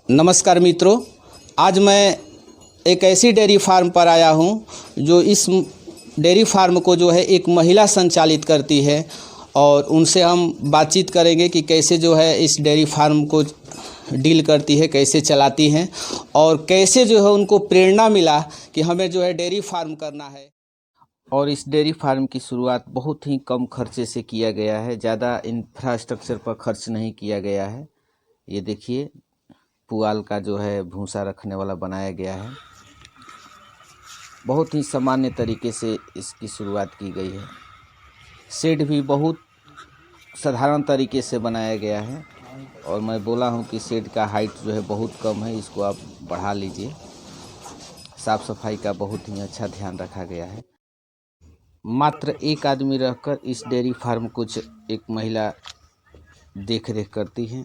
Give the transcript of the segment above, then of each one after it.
नमस्कार मित्रों, आज मैं एक ऐसी डेयरी फार्म पर आया हूं जो इस डेयरी फार्म को जो है एक महिला संचालित करती है और उनसे हम बातचीत करेंगे कि कैसे जो है इस डेयरी फार्म को डील करती है, कैसे चलाती हैं और कैसे जो है उनको प्रेरणा मिला कि हमें जो है डेयरी फार्म करना है। और इस डेयरी फार्म की शुरुआत बहुत ही कम खर्चे से किया गया है, ज़्यादा इंफ्रास्ट्रक्चर पर खर्च नहीं किया गया है। ये देखिए, पुआल का जो है भूसा रखने वाला बनाया गया है। बहुत ही सामान्य तरीके से इसकी शुरुआत की गई है। शेड भी बहुत साधारण तरीके से बनाया गया है और मैं बोला हूँ कि शेड का हाइट जो है बहुत कम है, इसको आप बढ़ा लीजिए। साफ़ सफाई का बहुत ही अच्छा ध्यान रखा गया है। मात्र एक आदमी रहकर इस डेयरी फार्म को एक महिला देख रेख करती है।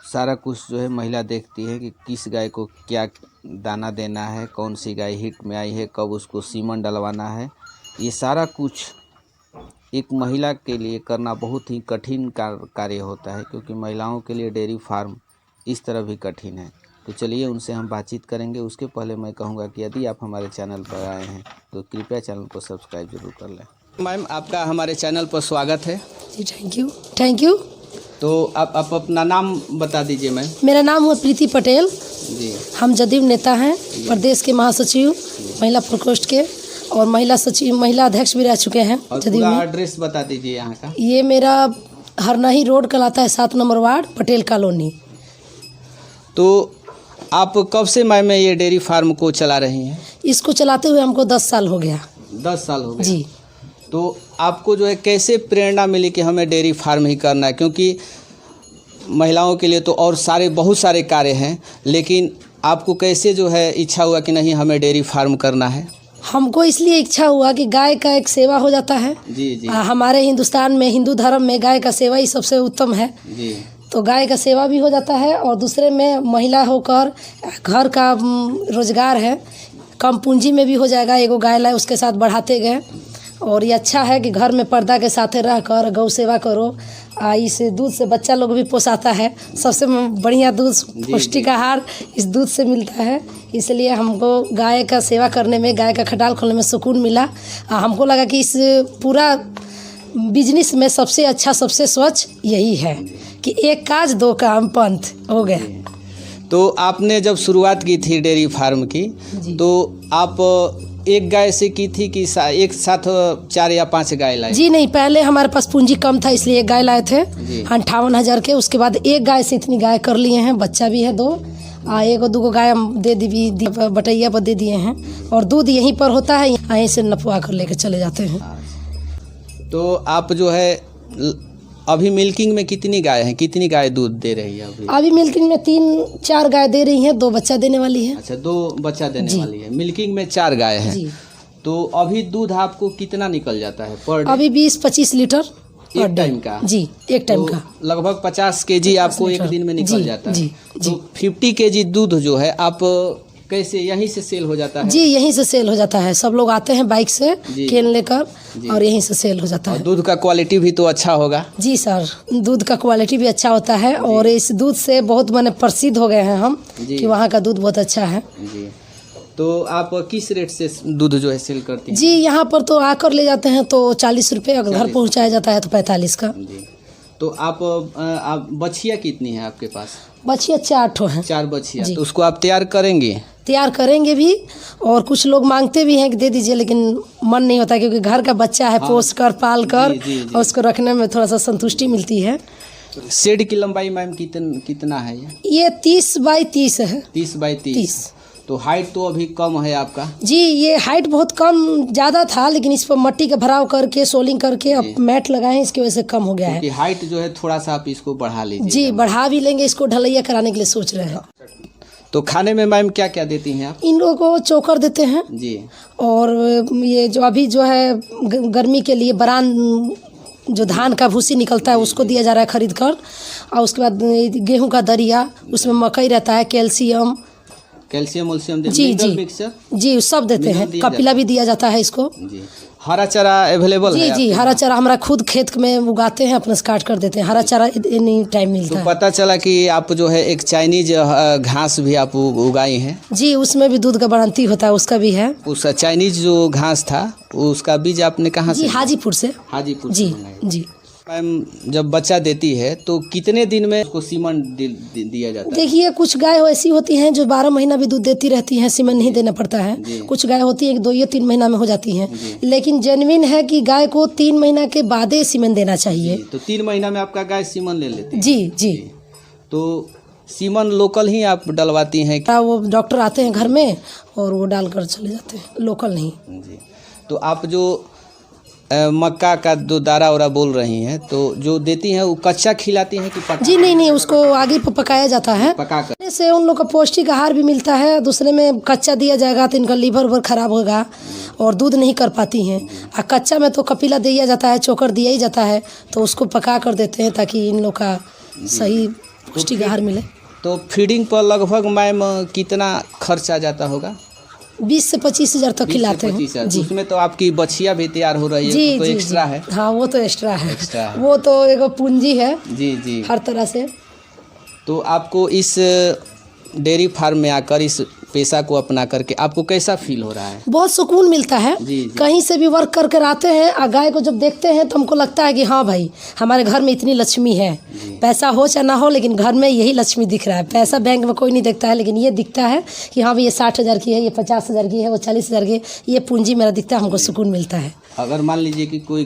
सारा कुछ जो है महिला देखती है कि किस गाय को क्या दाना देना है, कौन सी गाय हिट में आई है, कब उसको सीमन डलवाना है। ये सारा कुछ एक महिला के लिए करना बहुत ही कठिन कार्य होता है, क्योंकि महिलाओं के लिए डेयरी फार्म इस तरह भी कठिन है। तो चलिए उनसे हम बातचीत करेंगे। उसके पहले मैं कहूँगा कि यदि आप हमारे चैनल पर आए हैं तो कृपया चैनल को सब्सक्राइब जरूर कर लें। मैम, आपका हमारे चैनल पर स्वागत है। जी, थैंक यू। तो आप अपना नाम बता दीजिए मैम। मेरा नाम है प्रीति पटेल जी। हम जदयू नेता हैं, प्रदेश के महासचिव, महिला प्रकोष्ठ के और महिला सचिव, महिला अध्यक्ष भी रह चुके हैं जदयू में। एड्रेस बता दीजिए यहाँ का। ये मेरा हरनाही रोड कहलाता है, 7 नंबर वार्ड, पटेल कॉलोनी। तो आप कब से मैम ये डेयरी फार्म को चला रही हैं? इसको चलाते हुए हमको 10 साल हो गया। 10 साल हो गए जी। तो आपको जो है कैसे प्रेरणा मिली कि हमें डेयरी फार्म ही करना है? क्योंकि महिलाओं के लिए तो और बहुत सारे कार्य हैं, लेकिन आपको कैसे जो है इच्छा हुआ कि नहीं हमें डेयरी फार्म करना है? हमको इसलिए इच्छा हुआ कि गाय का एक सेवा हो जाता है। जी जी। हमारे हिंदुस्तान में, हिंदू धर्म में गाय का सेवा ही सबसे उत्तम है। जी। तो गाय का सेवा भी हो जाता है और दूसरे में महिला होकर घर का रोजगार है, कम पूंजी में भी हो जाएगा। एगो गाय लाए, उसके साथ बढ़ाते गए और ये अच्छा है कि घर में पर्दा के साथ रह कर गौ सेवा करो। इस दूध से बच्चा लोग भी पोसाता है। सबसे बढ़िया दूध, पौष्टिक आहार इस दूध से मिलता है। इसलिए हमको गाय का सेवा करने में, गाय का खटाल खोलने में सुकून मिला। हमको लगा कि इस पूरा बिजनेस में सबसे अच्छा, सबसे स्वच्छ यही है कि एक काज दो काम पंथ हो गया। तो आपने जब शुरुआत की थी डेयरी फार्म की, तो आप एक गाय से की थी कि एक साथ 4 या 5 गाय लाए? जी नहीं, पहले हमारे पास पूंजी कम था, इसलिए एक गाय लाए थे 58,000 के। उसके बाद एक गाय से इतनी गाय कर लिए हैं। बच्चा भी है 2, 1-2 गाय हम दे दी, बटैया पर दे दिए हैं और दूध यहीं पर होता है, यहीं से नपवा कर लेकर चले जाते हैं। तो आप जो है अभी मिल्किंग में कितनी गाय हैं, कितनी गाय दूध दे रही है अभी मिल्किंग में 3-4 गाय दे रही हैं, 2 बच्चा देने वाली है। अच्छा, 2 बच्चा देने वाली है। मिल्किंग में 4 गाय हैं। तो अभी दूध आपको कितना निकल जाता है पर डे? अभी 20-25 लीटर एक टाइम का? जी, एक टाइम का लगभग 50 केजी आपको एक दिन में निकल जाता है। जी। तो 50 केजी दूध जो है आप कैसे यहीं से सेल हो जाता है? जी, यहीं से सेल हो जाता है। सब लोग आते हैं बाइक से केन लेकर और यहीं से सेल हो जाता है। दूध का क्वालिटी भी तो अच्छा होगा? जी सर, दूध का क्वालिटी भी अच्छा होता है और इस दूध से बहुत माने प्रसिद्ध हो गए हैं हम कि वहाँ का दूध बहुत अच्छा है। जी। तो आप किस रेट से दूध जो है सेल करती हैं? जी, यहाँ पर तो आकर ले जाते हैं तो 40 रुपये, अगर घर पहुँचाया जाता है तो 45 का। जी। तो आप बछिया कितनी है आपके पास? बछिया 4 हैं। 4 बछिया। तो उसको आप तैयार करेंगे? तैयार करेंगे भी और कुछ लोग मांगते भी हैं कि दे दीजिए, लेकिन मन नहीं होता क्योंकि घर का बच्चा है। पोस कर, पाल कर और उसको रखने में थोड़ा सा संतुष्टि मिलती है। शेड की लंबाई मैम कितना है ये 30 बाई 30 है। 30 बाई 30। तो हाइट तो अभी कम है आपका? जी, ये हाइट बहुत कम, ज़्यादा था, लेकिन इस पर मट्टी का भराव करके, सोलिंग करके अब मैट लगाए, इसकी वजह से कम हो गया है। हाइट जो है थोड़ा सा आप इसको बढ़ा लीजिए। जी, बढ़ा भी लेंगे, इसको ढलैया कराने के लिए सोच रहे हैं। तो खाने में मैम क्या क्या देती हैं आप? इन लोगों को चोकर देते हैं जी, और ये जो अभी जो है गर्मी के लिए बरान, जो धान का भूसी निकलता है उसको दिया जा रहा है खरीद कर। और उसके बाद गेहूं का दरिया, उसमें मकई रहता है, कैल्शियम उल्शियम जी जी जी सब देते हैं। कपिला भी दिया जाता है इसको जी। हरा चारा अवेलेबल जी है? जी, हरा चारा हमारा खुद खेत में उगाते हैं, अपने से काट कर देते हैं। हरा चारा एनी टाइम मिलता तो है। पता चला कि आप जो है एक चाइनीज घास भी आप उगाई हैं। जी, उसमें भी दूध का बढ़ंती होता है, उसका भी है। उस चाइनीज जो घास था उसका बीज आपने कहाँ जी, से? हाजीपुर से। हाजीपुर जी से मंगाया। जी। मैम जब बच्चा देती है तो कितने दिन में उसको सीमन दिया जाता है? देखिए, कुछ गाय ऐसी होती हैं जो 12 महीना भी दूध देती रहती हैं, सीमन नहीं देना पड़ता है। जी। कुछ गाय होती हैं 2 या 3 महीना में हो जाती हैं। जी। लेकिन जेन्युइन है कि गाय को 3 महीना के बाद ही सीमन देना चाहिए। तो 3 महीना में आपका गाय सीमन ले लेती है? जी जी। तो सीमन लोकल ही आप डलवाती हैं? वो डॉक्टर आते हैं घर में और वो डालकर चले जाते हैं, लोकल नहीं। जी। तो आप जो मक्का का जो दारा वारा बोल रही हैं तो जो देती हैं वो कच्चा खिलाती हैं कि पका? जी नहीं, उसको आगे पकाया जाता है। पका कर इससे उन लोग का पौष्टिक आहार भी मिलता है। दूसरे में कच्चा दिया जाएगा तो इनका लीवर उवर खराब होगा और दूध नहीं कर पाती हैं। और कच्चा में तो कपिला दिया जाता है, चोकर दिया ही जाता है, तो उसको पका कर देते हैं ताकि इन लोग का सही पौष्टिक आहार मिले। तो फीडिंग पर लगभग मैम कितना खर्च आ जाता होगा? 20 से 25 हज़ार तक खिलाते हैं। जी उसमें तो आपकी बछिया भी तैयार हो रही है। जी तो जी एक्स्ट्रा जी। है। हाँ, वो तो एक्स्ट्रा है। एक्स्ट्रा है। वो तो एक पूंजी है जी जी। हर तरह से। तो आपको इस डेयरी फार्म में आकर इस पेशा को अपना करके आपको कैसा फील हो रहा है? बहुत सुकून मिलता है। जी, जी। कहीं से भी वर्क करके आते हैं और गाय को जब देखते हैं तो हमको लगता है कि हाँ भाई, हमारे घर में इतनी लक्ष्मी है। पैसा हो चाहे ना हो, लेकिन घर में यही लक्ष्मी दिख रहा है। पैसा बैंक में कोई नहीं देखता है, लेकिन ये दिखता है कि हाँ भाई ये 60,000 की है, ये 50,000 की है, वो 40,000 की है। ये पूंजी मेरा दिखता है, हमको सुकून मिलता है। अगर मान लीजिए कि कोई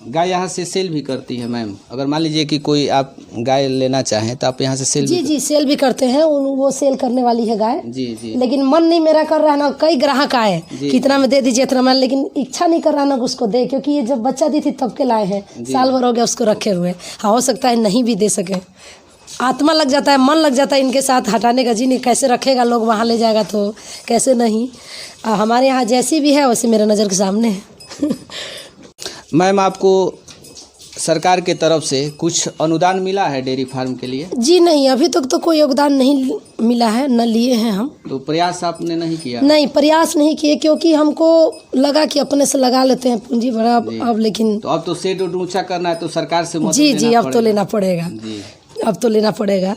गाय यहाँ से सेल भी करती है मैम, अगर मान लीजिए कि कोई आप गाय लेना चाहें तो आप यहाँ से सेल जी भी जी, सेल भी करते हैं। वो सेल करने वाली है गाय। जी जी। लेकिन मन नहीं मेरा कर रहा है ना, कई ग्राहक आए जी। कितना में दे दीजिए इतना में, लेकिन इच्छा नहीं कर रहा ना उसको दे, क्योंकि ये जब बच्चा दी थी तब के लाए हैं, साल भर हो गया उसको रखे हुए। हाँ, हो सकता है नहीं भी दे सके। आत्मा लग जाता है, मन लग जाता है इनके साथ हटाने का। जी नहीं, कैसे रखेगा लोग, वहाँ ले जाएगा तो कैसे नहीं। हमारे यहाँ जैसी भी है वैसे मेरे नज़र के सामने है। मैम आपको सरकार के तरफ से कुछ अनुदान मिला है डेयरी फार्म के लिए? जी नहीं, अभी तक तो कोई योगदान नहीं मिला है, न लिए हैं हम। तो प्रयास आपने नहीं किया? नहीं, प्रयास नहीं किए, क्योंकि हमको लगा कि अपने से लगा लेते हैं पूंजी बड़ा अब। लेकिन तो अब तो सेट ऊंचा करना है तो सरकार से मदद जी लेना जी, अब तो पड़ेगा। लेना पड़ेगा। जी। अब तो लेना पड़ेगा।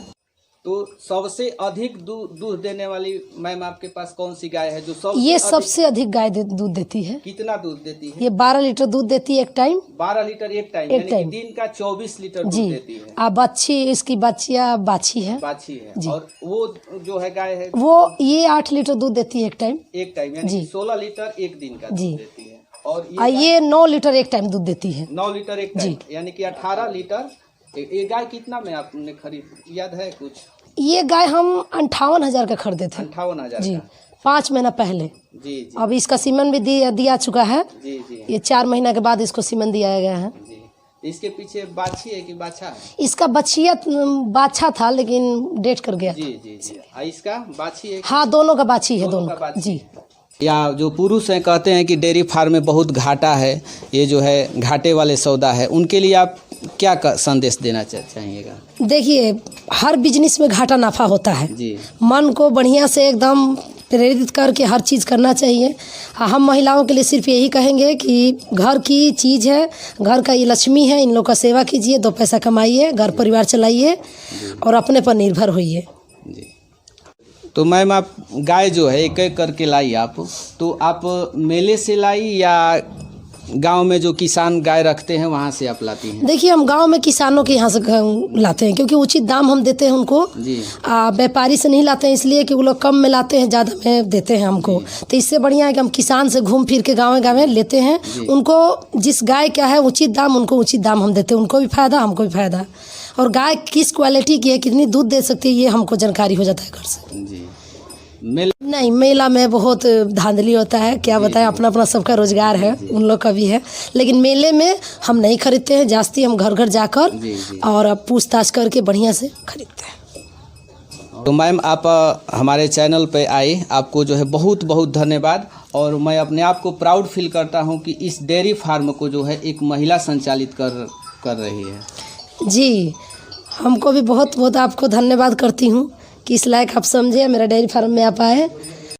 तो सबसे अधिक दूध देने वाली मैम आपके पास कौन सी गाय है जो ये सबसे अधिक गाय दूध देती है। कितना दूध देती है? ये 12 लीटर दूध देती है एक टाइम। 12 लीटर एक टाइम, एक यानी टाइम। कि दिन का 24 लीटर दूध जी। देती है। अब इसकी बच्चिया बाछी है। बाछी है। जी। और वो जो है गाय है वो ये 8 लीटर दूध देती है एक टाइम। एक टाइम, यानी जी। कि 16 लीटर एक दिन का जी। दूध देती है। और ये 9 लीटर एक टाइम दूध देती है। 9 लीटर एक टाइम, जी। यानी कि 18 लीटर। ये गाय कितना में आपने खरीद, याद है कुछ? ये गाय हम 58,000 का खरीदे थे। 58,000 जी, का। 5 महीना पहले। जी जी। अब इसका सीमन भी दिया चुका है। जी जी। ये 4 महीना के बाद इसको सीमन दिया गया है। जी। इसके पीछे बाछी है कि बाछा है? इसका बच्चिया बाछा था, लेकिन डेट कर गया। जी जी जी। इसका बाछी है? हाँ, दोनों का बाछी है, दोनों दोनों का बाछी जी। या जो पुरुष हैं कहते हैं कि डेयरी फार्म में बहुत घाटा है, ये जो है घाटे वाले सौदा है, उनके लिए आप क्या संदेश देना चाहिएगा? देखिए, हर बिजनेस में घाटा नाफा होता है। जी। मन को बढ़िया से एकदम प्रेरित करके हर चीज़ करना चाहिए। हम महिलाओं के लिए सिर्फ यही कहेंगे कि घर की चीज़ है, घर का ये लक्ष्मी है, इन लोग का सेवा कीजिए, 2 पैसा कमाइए, घर परिवार चलाइए और अपने पर निर्भर होइए। जी। तो मैम आप गाय जो है एक एक करके लाई आप, तो आप मेले से लाई या गांव में जो किसान गाय रखते हैं वहाँ से आप लाती हैं? देखिए, हम गांव में किसानों के यहाँ से लाते हैं, क्योंकि उचित दाम हम देते हैं उनको। जी। व्यापारी से नहीं लाते हैं, इसलिए कि वो लोग कम में लाते हैं, ज़्यादा में देते हैं हमको। तो इससे बढ़िया है कि हम किसान से घूम फिर के गाँव लेते हैं। उनको जिस गाय का है उचित दाम, उनको उचित दाम हम देते हैं। उनको भी फ़ायदा, हमको भी फ़ायदा। और गाय किस क्वालिटी की है, कितनी दूध दे सकती है, ये हमको जानकारी हो जाता है घर से। जी। नहीं, मेला में बहुत धांधली होता है, क्या बताएं, अपना अपना सबका रोजगार है, उन लोग का भी है। लेकिन मेले में हम नहीं खरीदते हैं, जास्ती हम घर घर जाकर और पूछताछ करके बढ़िया से खरीदते हैं। तो मैम आप हमारे चैनल पे आए, आपको जो है बहुत बहुत धन्यवाद। और मैं अपने आप को प्राउड फील करता हूँ कि इस डेयरी फार्म को जो है एक महिला संचालित कर रही है। जी, हमको भी बहुत बहुत आपको धन्यवाद करती हूँ कि इस लायक आप समझे, मेरा डेयरी फार्म में आप आए।